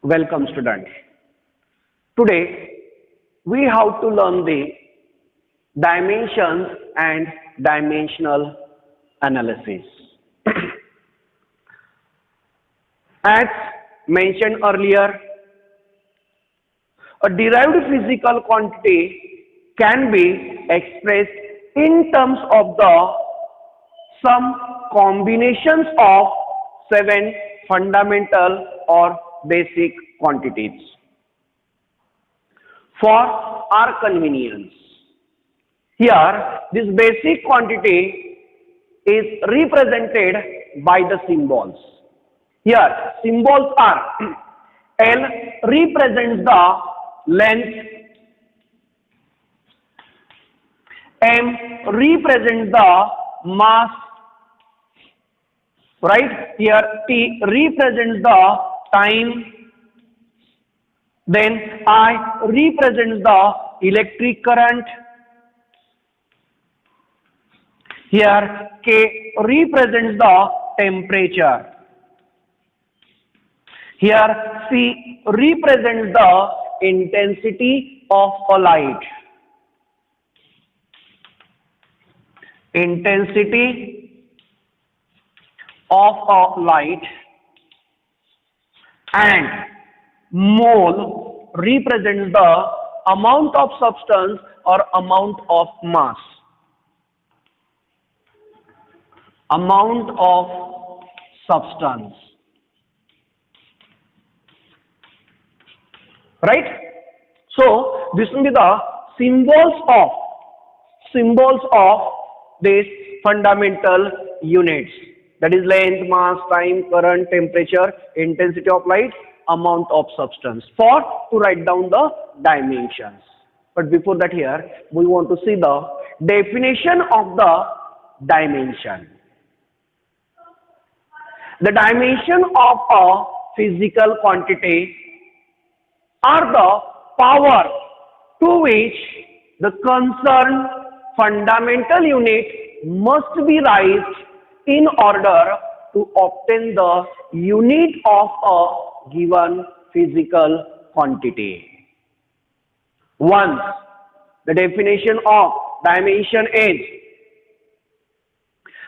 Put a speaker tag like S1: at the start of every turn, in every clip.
S1: Welcome students. Today we have to learn the dimensions and dimensional analysis. As mentioned earlier, a derived physical quantity can be expressed in terms of the some combinations of seven fundamental or basic quantities. For our convenience, here this basic quantity is represented by the symbols. Here symbols are L represents the length, M represents the mass, right? Here T represents the time, then I represents the electric current, here K represents the temperature, here C represents the intensity of a light, intensity of a light, and mole represents the amount of substance or amount of mass. Amount of substance. Right? So this will be the symbols of these fundamental units. That is length, mass, time, current, temperature, intensity of light, amount of substance, for to write down the dimensions. But before that, here we want to see the definition of the dimension. The dimension of a physical quantity are the power to which the concerned fundamental unit must be raised in order to obtain the unit of a given physical quantity. Once the definition of dimension is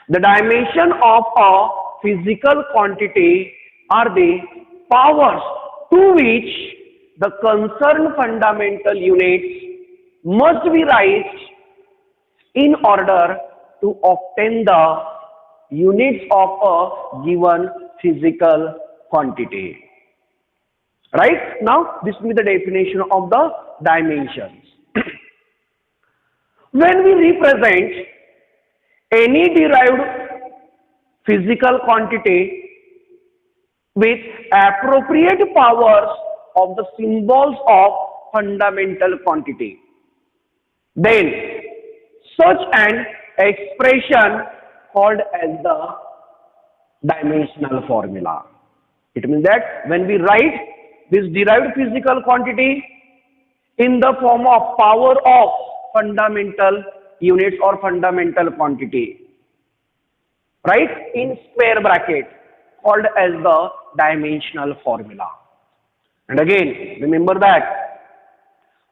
S1: the dimension of a physical quantity are the powers to which the concerned fundamental units must be raised in order to obtain the units of a given physical quantity. Right? Now this will be the definition of the dimensions. When we represent any derived physical quantity with appropriate powers of the symbols of fundamental quantity, then such an expression called as the dimensional formula. It means that when we write this derived physical quantity in the form of power of fundamental units or fundamental quantity, right, in square bracket, called as the dimensional formula. And again, remember that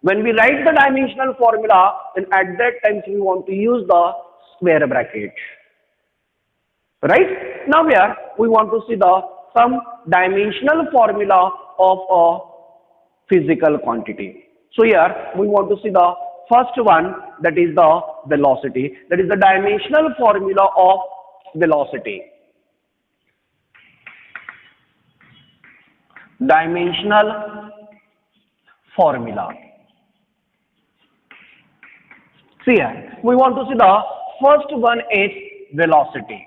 S1: when we write the dimensional formula, then at that time we want to use the square bracket. Right? Now here we want to see the some dimensional formula of a physical quantity. So here we want to see the first one, that is the velocity. That is the dimensional formula of velocity. Dimensional formula. See here, we want to see the first one is velocity.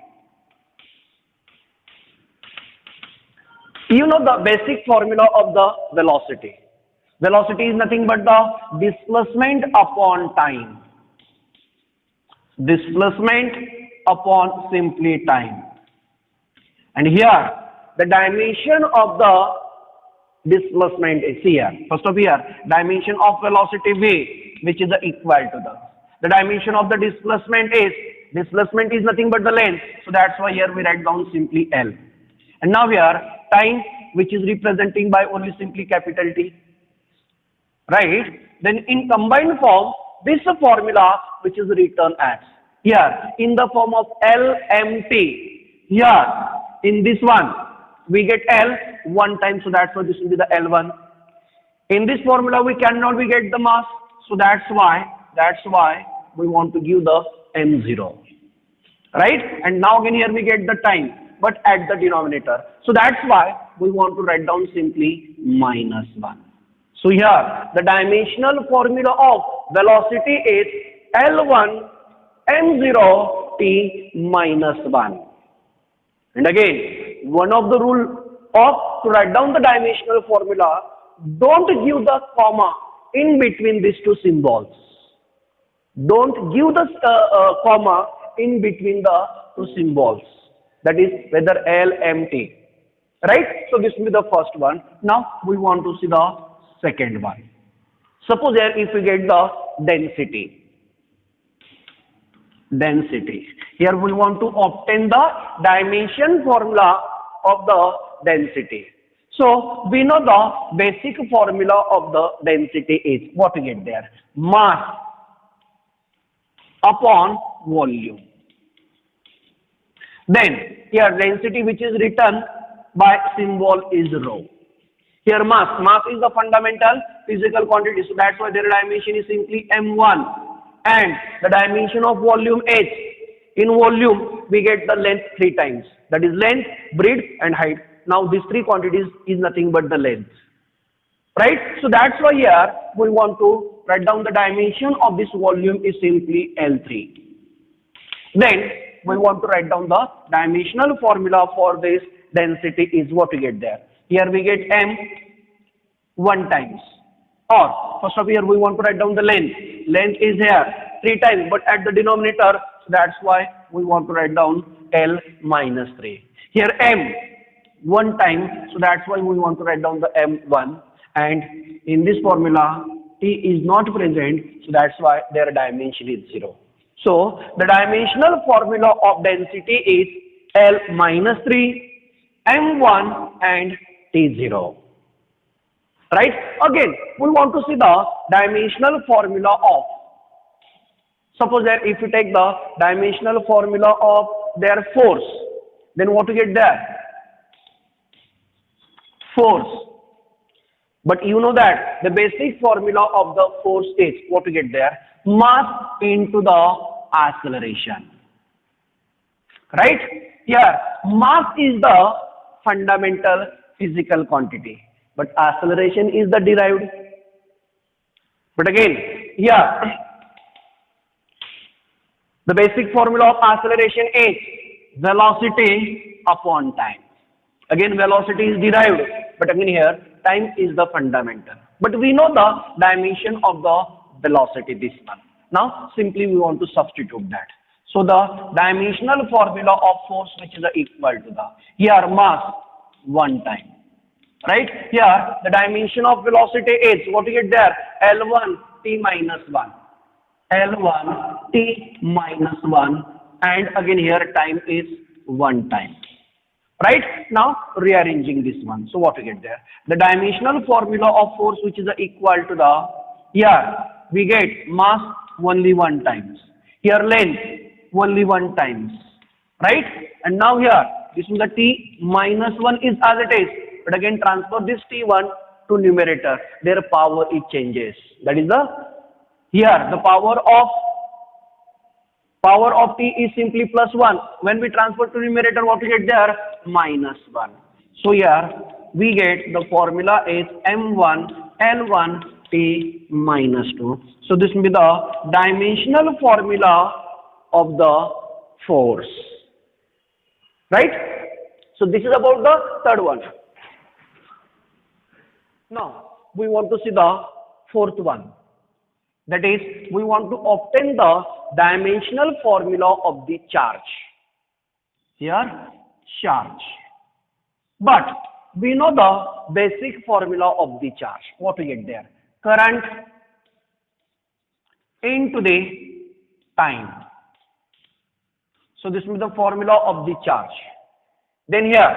S1: You know the basic formula of the velocity. Velocity is nothing but the displacement upon time. Displacement upon simply time. And here the dimension of the displacement is here. First of here, dimension of velocity v, which is equal to the dimension of the displacement is nothing but the length. So that's why here we write down simply L. And now here time which is representing by only simply capital T, right? Then in combined form, this formula which is written as here in the form of LMT. Here in this one we get L one time, so that's why this will be the L1. In this formula we cannot we get the mass, so that's why we want to give the M0, right? And now again here we get the time, but at the denominator, so that's why we want to write down simply -1. So here the dimensional formula of velocity is L1 M0 T -1. And again, one of the rule of to write down the dimensional formula, don't give the comma in between these two symbols. Don't give the comma in between the two symbols. That is whether L, M, T. Right? So this will be the first one. Now we want to see the second one. Suppose here if we get the density. Here we want to obtain the dimension formula of the density. So we know the basic formula of the density is what we get there. Mass upon volume. Then here density which is written by symbol is rho. Here mass is the fundamental physical quantity, so that's why their dimension is simply M1, and the dimension of volume H. In volume we get the length 3 times, that is length, breadth and height. Now these 3 quantities is nothing but the length, right? So that's why here we want to write down the dimension of this volume is simply L3. Then we want to write down the dimensional formula for this density is what we get there. Here we get M 1 times, or first of here we want to write down the length. Length is here 3 times, but at the denominator, so that's why we want to write down L -3. Here M 1 time, so that's why we want to write down the M1, and in this formula T is not present, so that's why their dimension is 0. So the dimensional formula of density is L -3, M1 and T0. Right? Again, we want to see the dimensional formula of, suppose that if you take the dimensional formula of their force, then what you get there? Force. But you know that the basic formula of the force is what you get there? Mass into the acceleration. Right? Here, mass is the fundamental physical quantity, but acceleration is the derived. But again, here, the basic formula of acceleration is velocity upon time. Again, velocity is derived, but again here, time is the fundamental. But we know the dimension of the velocity, this one. Now, simply we want to substitute that. So, the dimensional formula of force which is equal to the, here mass 1 time. Right? Here, the dimension of velocity is, what you get there? L1 T -1. L1 T -1, and again here time is 1 time. Right? Now rearranging this one. So what we get there? The dimensional formula of force which is equal to the, here we get mass only 1 times. Here length only 1 times. Right? And now here this is the T -1 is as it is. But again transfer this T1 to numerator. Their power it changes. That is the, here the power of T is simply +1. When we transfer to numerator, what we get there? -1. So here we get the formula is M1 L1 T -2. So this will be the dimensional formula of the force. Right? So this is about the third one. Now we want to see the fourth one. That is, we want to obtain the dimensional formula of the charge. Here, charge. But we know the basic formula of the charge. What we get there? Current into the time. So this will be the formula of the charge. Then here,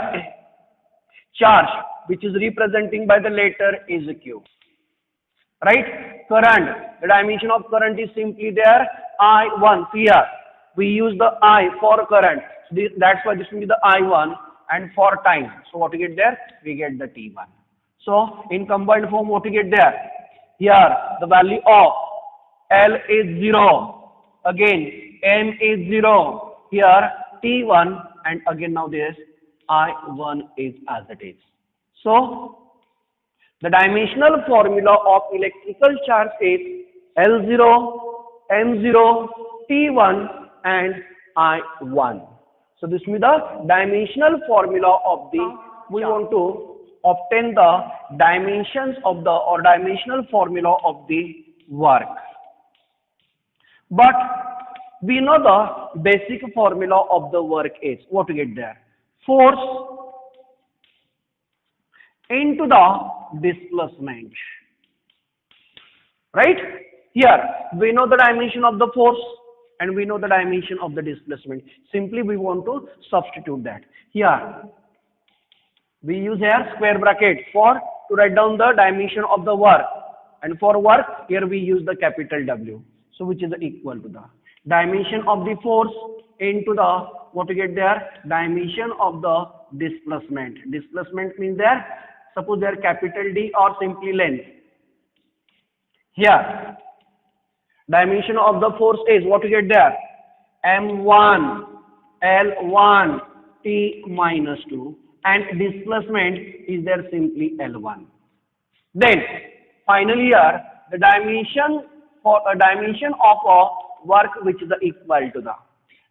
S1: charge which is representing by the letter is Q. Right? Current. The dimension of current is simply there I1. Here we use the I for current. That's why this will be the I1, and for time. So what we get there? We get the T1. So in combined form, what we get there? Here the value of L is 0. Again M is 0. Here T1, and again now this I1 is as it is. So the dimensional formula of electrical charge is L0, M0, T1 and I1. So this will be the dimensional formula of the, we want to obtain the dimensions of the, or dimensional formula of the work. But we know the basic formula of the work is, what to get there? Force into the displacement. Right? Here we know the dimension of the force and we know the dimension of the displacement. Simply we want to substitute that. Here we use here square bracket for to write down the dimension of the work, and for work here we use the capital W. So which is equal to the dimension of the force into the, what to get there? Dimension of the displacement. Displacement means there, suppose there capital D or simply length. Here dimension of the force is, what to get there? M1 L1 T minus 2, and displacement is there simply L1. Then finally here the dimension for a dimension of a work which is equal to the,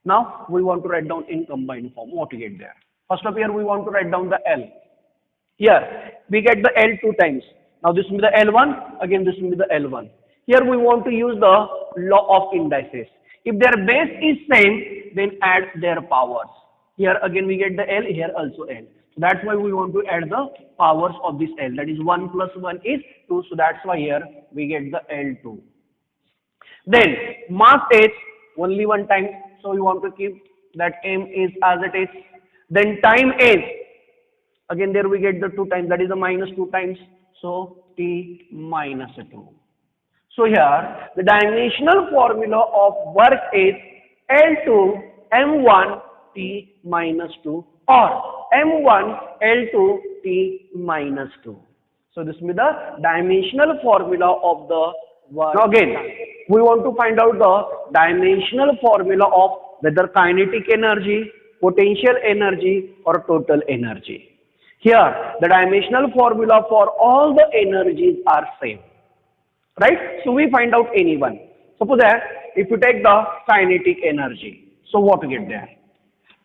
S1: now we want to write down in combined form. What to get there? First of here we want to write down the L. Here we get the L 2 times. Now this will be the L1, again this will be the L1. Here we want to use the law of indices. If their base is same, then add their powers. Here again we get the L, here also L. So that's why we want to add the powers of this L. That is 1 plus 1 is 2. So that's why here we get the L2. Then mass is only one time. So we want to keep that M is as it is. Then time is, again there we get the 2 times. That is the minus 2 times. So T minus 2. So here the dimensional formula of work is L2 M1 T minus 2 or M1 L2 T minus 2. So this will be the dimensional formula of the work. Now again we want to find out the dimensional formula of whether kinetic energy, potential energy or total energy. Here the dimensional formula for all the energies are same. Right? So we find out any one. Suppose that if you take the kinetic energy, so what to get there?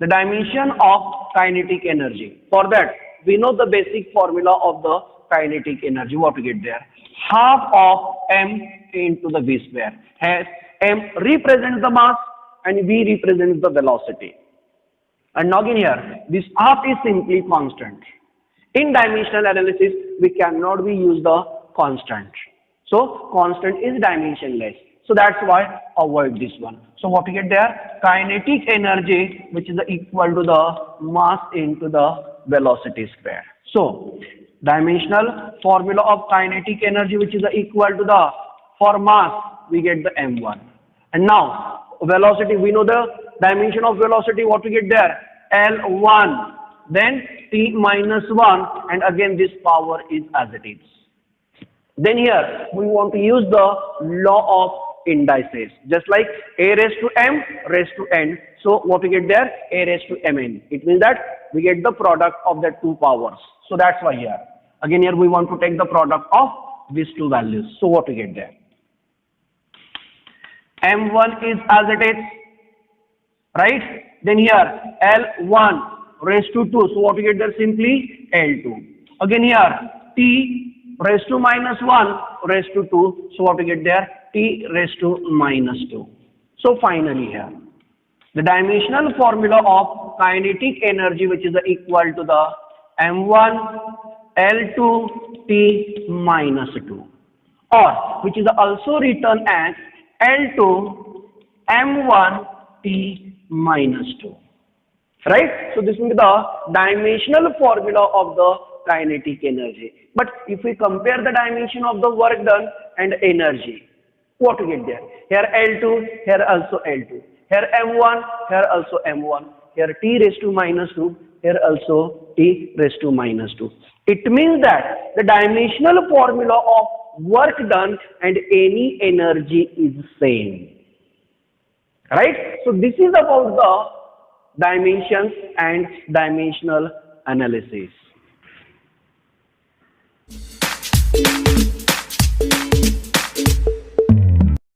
S1: The dimension of kinetic energy. For that, we know the basic formula of the kinetic energy. What to get there? Half of m into the v square. As m represents the mass and v represents the velocity. And now again here, this half is simply constant. In dimensional analysis, we cannot be use the constant. So constant is dimensionless. So that's why avoid this one. So what we get there? Kinetic energy which is equal to the mass into the velocity square. So dimensional formula of kinetic energy which is equal to the, for mass we get the m1. And now velocity, we know the dimension of velocity. What we get there? L1. Then t minus 1, and again this power is as it is. Then here we want to use the law of indices, just like a raised to m raised to n. So what we get there? A raised to mn. It means that we get the product of the two powers. So that's why here again here we want to take the product of these two values. So what we get there? M1 is as it is, right? Then here L1 raised to 2. So what we get there? Simply L2. Again here T raised to minus 1 raised to 2. So what we get there? T raised to minus 2. So finally here, the dimensional formula of kinetic energy which is equal to the M1 L2 T minus 2, or which is also written as L2 M1 T minus 2. Right? So this will be the dimensional formula of the kinetic energy. But if we compare the dimension of the work done and energy, what we get there? Here L2, here also L2. Here M1, here also M1. Here T raised to minus 2, here also T raised to minus 2. It means that the dimensional formula of work done and any energy is same. Right? So this is about the dimensions and dimensional analysis.